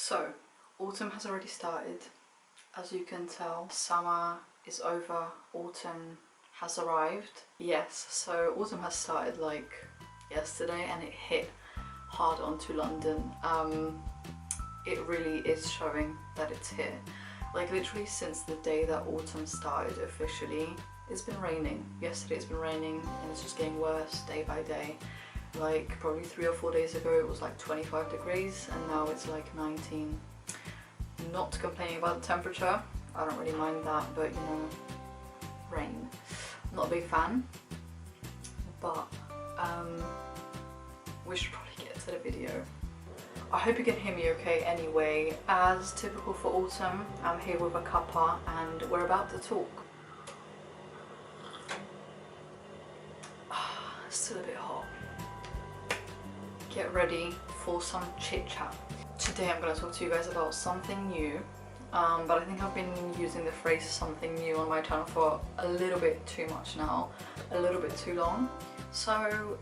So, autumn has already started. As you can tell, summer is over, autumn has arrived. Yes, so autumn has started like yesterday and it hit hard onto London. It really is showing that it's here. Like literally since the day that autumn started officially, it's been raining. Yesterday it's been raining and it's just getting worse day by day. Like probably 3 or 4 days ago it was like 25 degrees and now it's like 19. Not complaining about the temperature, I don't really mind that, but you know, rain. I'm not a big fan, but we should probably get to the video. I hope you can hear me okay anyway. As typical for autumn, I'm here with a cuppa and we're about to talk. It's still a bit hot. Get ready for some chit chat. Today I'm going to talk to you guys about something new, but I think I've been using the phrase something new on my channel for a little bit too much now, a little bit too long. So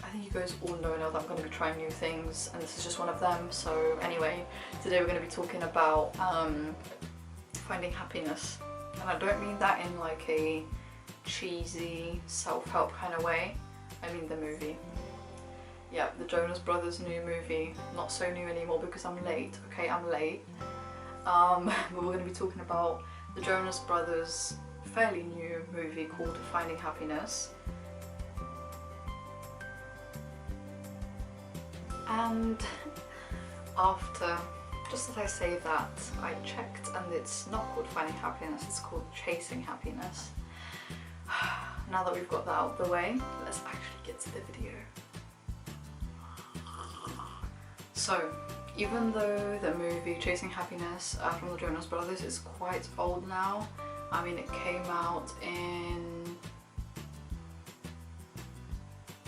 I think you guys all know now that I'm going to be trying new things and this is just one of them. So anyway, today we're going to be talking about finding happiness, and I don't mean that in like a cheesy self-help kind of way, I mean the movie. Yeah, the Jonas Brothers' new movie. Not so new anymore because I'm late, okay, I'm late. But we're going to be talking about the Jonas Brothers' fairly new movie called Finding Happiness. And after, just as I say that, I checked and it's not called Finding Happiness, it's called Chasing Happiness. Now that we've got that out of the way, let's actually get to the video. So, even though the movie Chasing Happiness from the Jonas Brothers is quite old now, I mean it came out in...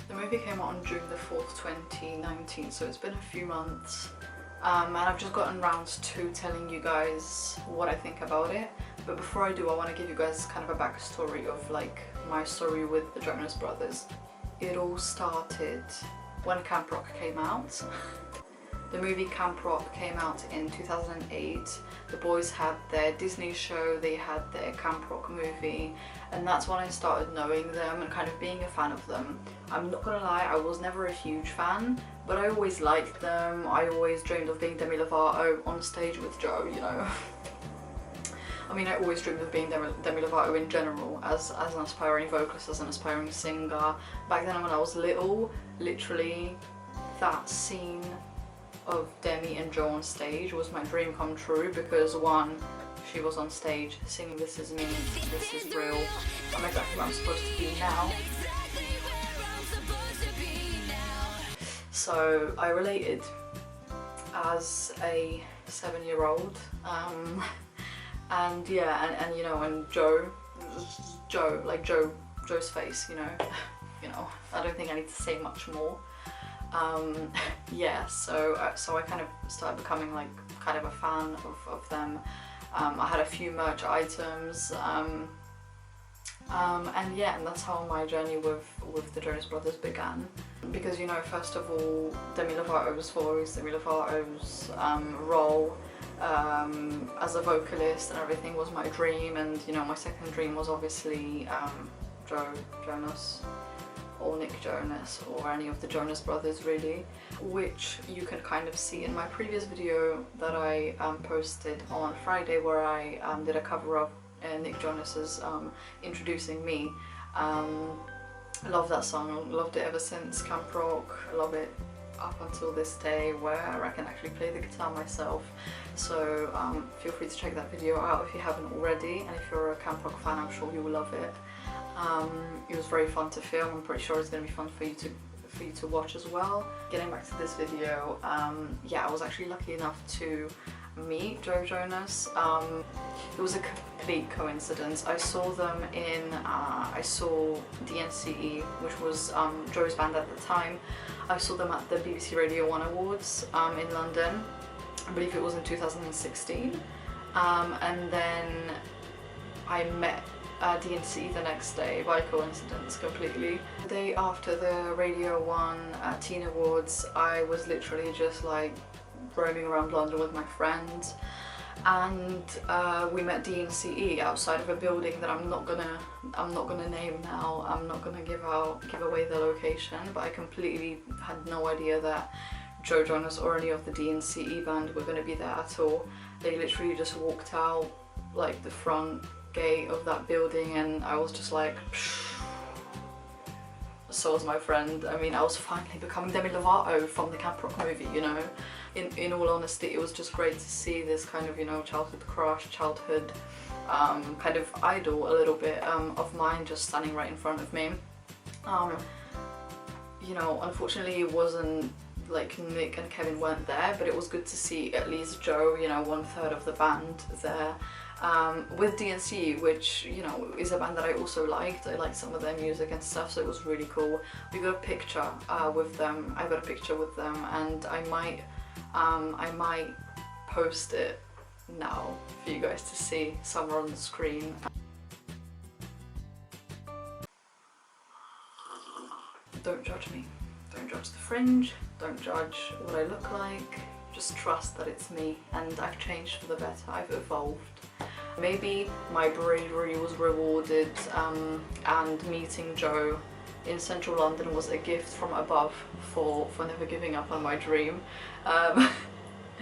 The movie came out on June the 4th, 2019, so it's been a few months. And I've just gotten round to telling you guys what I think about it. But before I do, I want to give you guys kind of a backstory of like my story with the Jonas Brothers. It all started when Camp Rock came out. The movie Camp Rock came out in 2008. The boys had their Disney show, they had their Camp Rock movie, and that's when I started knowing them and kind of being a fan of them. I'm not gonna lie, I was never a huge fan, but I always liked them. I always dreamed of being Demi Lovato on stage with Joe, you know. I mean, I always dreamed of being Demi Lovato in general, as an aspiring vocalist, as an aspiring singer. Back then when I was little, literally that scene of Demi and Joe on stage was my dream come true, because one, she was on stage singing This Is Me, This Is Real, I'm exactly where I'm supposed to be now. So I related as a 7-year-old, and yeah, and you know, and Joe's face, you know, I don't think I need to say much more. Yeah, so I kind of started becoming like kind of a fan of them. I had a few merch items, and yeah, and that's how my journey with the Jonas Brothers began. Because, you know, first of all, Demi Lovato's voice, Demi Lovato's role as a vocalist and everything was my dream, and you know, my second dream was obviously Jonas, or Nick Jonas, or any of the Jonas Brothers really, which you can kind of see in my previous video that I posted on Friday, where I did a cover of Nick Jonas's Introducing Me. I love that song, loved it ever since Camp Rock, I love it up until this day, where I can actually play the guitar myself. So feel free to check that video out if you haven't already, and if you're a Camp Rock fan, I'm sure you will love it. It was very fun to film. I'm pretty sure it's going to be fun for you to watch as well. Getting back to this video, yeah, I was actually lucky enough to meet Joe Jonas. It was a complete coincidence. I saw them in, I saw DNCE, which was Joe's band at the time. I saw them at the BBC Radio 1 Awards in London. I believe it was in 2016. And then I met DNC the next day by coincidence completely. The day after the Radio 1 Teen Awards, I was literally just like roaming around London with my friends, and we met DNCE outside of a building that I'm not gonna name now. I'm not gonna give away the location, but I completely had no idea that Joe Jonas or any of the DNCE band were gonna be there at all. They literally just walked out like the front gate of that building, and I was just like, psh. So was my friend. I mean, I was finally becoming Demi Lovato from the Camp Rock movie, you know. In all honesty, it was just great to see this kind of, you know, childhood crush, childhood kind of idol a little bit of mine just standing right in front of me. You know, unfortunately it wasn't like Nick and Kevin weren't there, but it was good to see at least Joe, you know, 1/3 of the band there. With DNC, which, you know, is a band that I also liked. I liked some of their music and stuff, so it was really cool. We got a picture with them. I got a picture with them, and I might post it now for you guys to see somewhere on the screen. Don't judge me. Don't judge the fringe. Don't judge what I look like. Just trust that it's me, and I've changed for the better. I've evolved. Maybe my bravery was rewarded, and meeting Joe in central London was a gift from above for never giving up on my dream.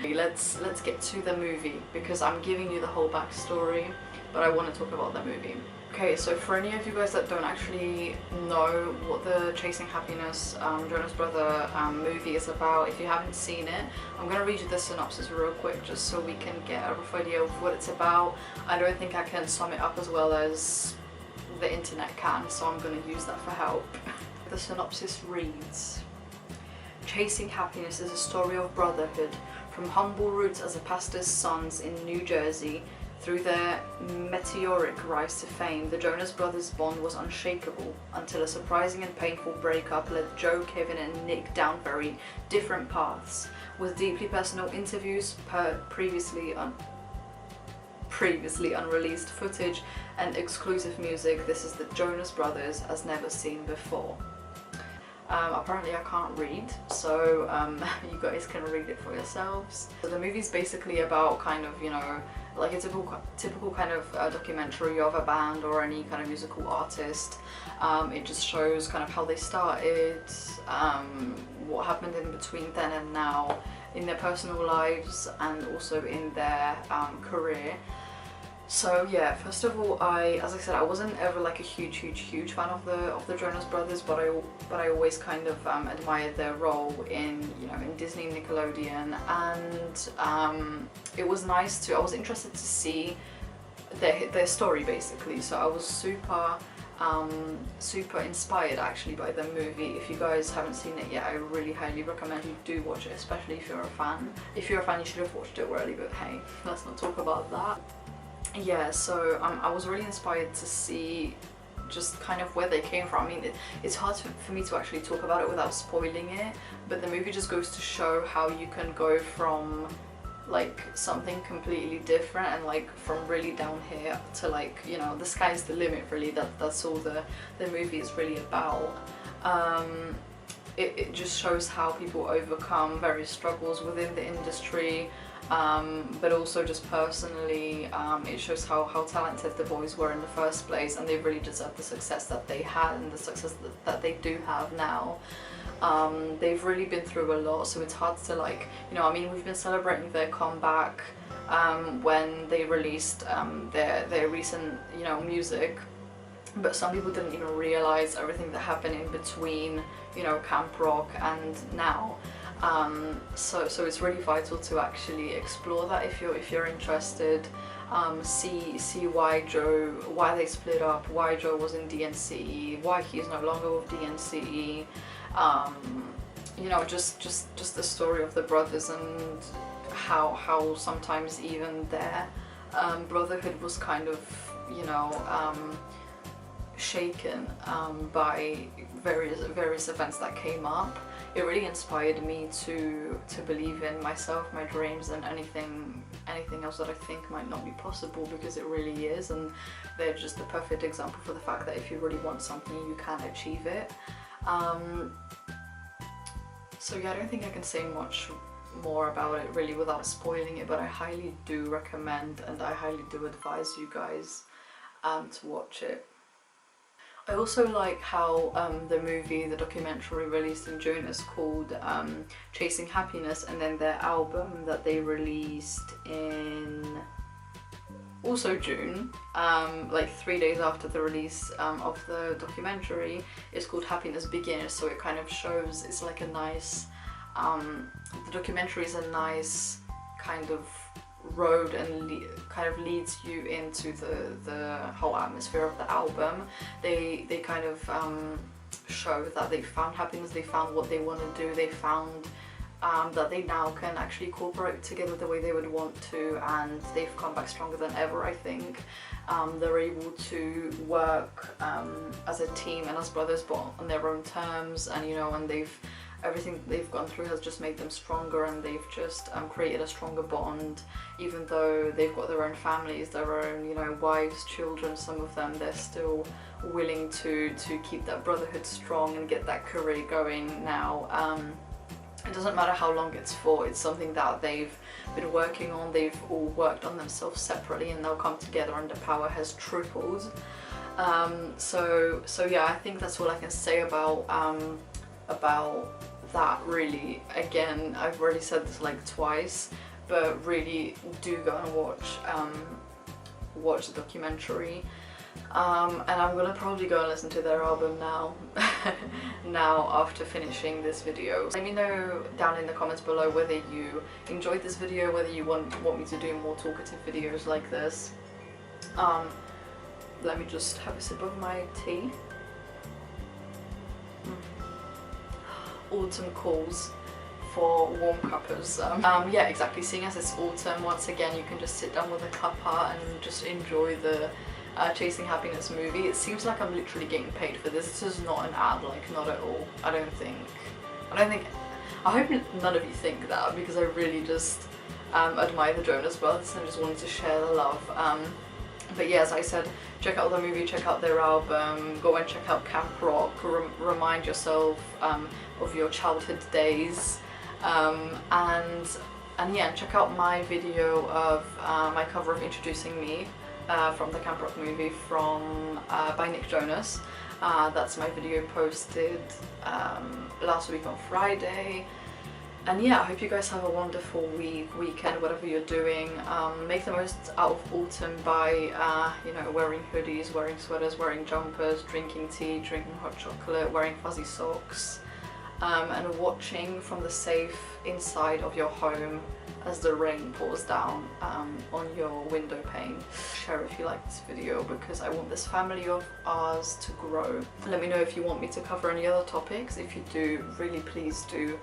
Let's get to the movie, because I'm giving you the whole backstory, but I want to talk about the movie. Okay, so for any of you guys that don't actually know what the Chasing Happiness Jonas Brother movie is about, if you haven't seen it, I'm going to read you the synopsis real quick just so we can get a rough idea of what it's about. I don't think I can sum it up as well as the internet can, so I'm going to use that for help. The synopsis reads: Chasing Happiness is a story of brotherhood, from humble roots as a pastor's sons in New Jersey. Through their meteoric rise to fame, the Jonas Brothers' bond was unshakable until a surprising and painful breakup led Joe, Kevin and Nick down very different paths. With deeply personal interviews, previously unreleased footage and exclusive music, this is the Jonas Brothers as never seen before. Apparently I can't read, so you guys can read it for yourselves. So the movie's basically about kind of, you know, like a typical kind of documentary of a band or any kind of musical artist. It just shows kind of how they started, what happened in between then and now in their personal lives and also in their career. So yeah, first of all, as I said, I wasn't ever like a huge fan of the Jonas Brothers, but I always kind of admired their role in, you know, in Disney, Nickelodeon, and it was nice I was interested to see their story basically. So I was super inspired actually by the movie. If you guys haven't seen it yet, I really highly recommend you do watch it, especially if you're a fan. If you're a fan, you should have watched it already, but hey, let's not talk about that. Yeah, so I was really inspired to see just kind of where they came from. I mean, it's hard for me to actually talk about it without spoiling it, but the movie just goes to show how you can go from like something completely different and like from really down here to, like, you know, the sky's the limit really. That's all the movie is really about. It just shows how people overcome various struggles within the industry, but also just personally, it shows how talented the boys were in the first place, and they really deserve the success that they had and the success that they do have now. They've really been through a lot, so it's hard to, like, you know, I mean, we've been celebrating their comeback when they released their recent, you know, music, but some people didn't even realize everything that happened in between, you know, Camp Rock and now. So it's really vital to actually explore that if you're interested. See why they split up, why Joe was in DNCE, why he's no longer with DNCE. You know, just the story of the brothers and how sometimes even their brotherhood was kind of, you know, shaken by various events that came up. It really inspired me to believe in myself, my dreams, and anything else that I think might not be possible, because it really is, and they're just the perfect example for the fact that if you really want something, you can achieve it. So yeah, I don't think I can say much more about it really without spoiling it, but I highly do recommend and I highly do advise you guys to watch it. I also like how the documentary released in June is called Chasing Happiness, and then their album that they released in also June, like 3 days after the release of the documentary, is called Happiness Begins. So it kind of shows, it's like a nice, the documentary is a nice kind of road and kind of leads you into the whole atmosphere of the album. They kind of show that they found happiness, they found what they want to do, they found that they now can actually cooperate together the way they would want to, and they've come back stronger than ever, I think. They're able to work as a team and as brothers, but on their own terms, and you know, and everything they've gone through has just made them stronger, and they've just created a stronger bond, even though they've got their own families, their own, you know, wives, children. Some of them, they're still willing to keep that brotherhood strong and get that career going now. It doesn't matter how long it's for, it's something that they've been working on. They've all worked on themselves separately, and they'll come together and the power has tripled. So yeah, I think that's all I can say about that, really. Again, I've already said this like twice, but really do go and watch the documentary. And I'm gonna probably go and listen to their album now now after finishing this video. Let me know down in the comments below whether you enjoyed this video, whether you want me to do more talkative videos like this. Let me just have a sip of my tea. Autumn calls for warm cuppers. Yeah, exactly, seeing as it's autumn, once again you can just sit down with a cuppa and just enjoy the Chasing Happiness movie. It seems like I'm literally getting paid for this. This is not an ad, like, not at all. I hope none of you think that, because I really just admire the Jonas Brothers and just wanted to share the love. But yeah, as I said, check out the movie, check out their album, go and check out Camp Rock, remind yourself of your childhood days, and yeah, check out my video of my cover of Introducing Me from the Camp Rock movie by Nick Jonas. That's my video posted last week on Friday. And yeah, I hope you guys have a wonderful weekend, whatever you're doing. Make the most out of autumn by you know, wearing hoodies, wearing sweaters, wearing jumpers, drinking tea, drinking hot chocolate, wearing fuzzy socks, and watching from the safe inside of your home as the rain pours down on your window pane. Share if you like this video, because I want this family of ours to grow. Let me know if you want me to cover any other topics. If you do, really please do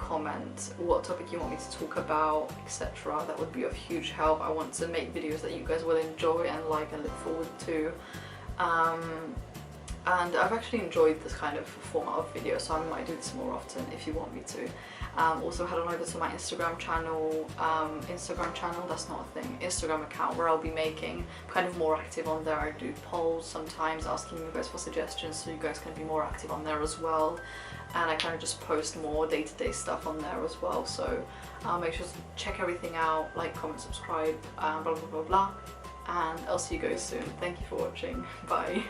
comment what topic you want me to talk about, etc. That would be of huge help. I want to make videos that you guys will enjoy and like and look forward to. And I've actually enjoyed this kind of format of video, so I might do this more often if you want me to. Also head on over to my Instagram channel, that's not a thing, Instagram account, where I'll be making kind of more active on there. I do polls sometimes asking you guys for suggestions, so you guys can be more active on there as well. And I kind of just post more day-to-day stuff on there as well, so make sure to check everything out, like, comment, subscribe, blah blah blah blah, and I'll see you guys soon. Thank you for watching, bye.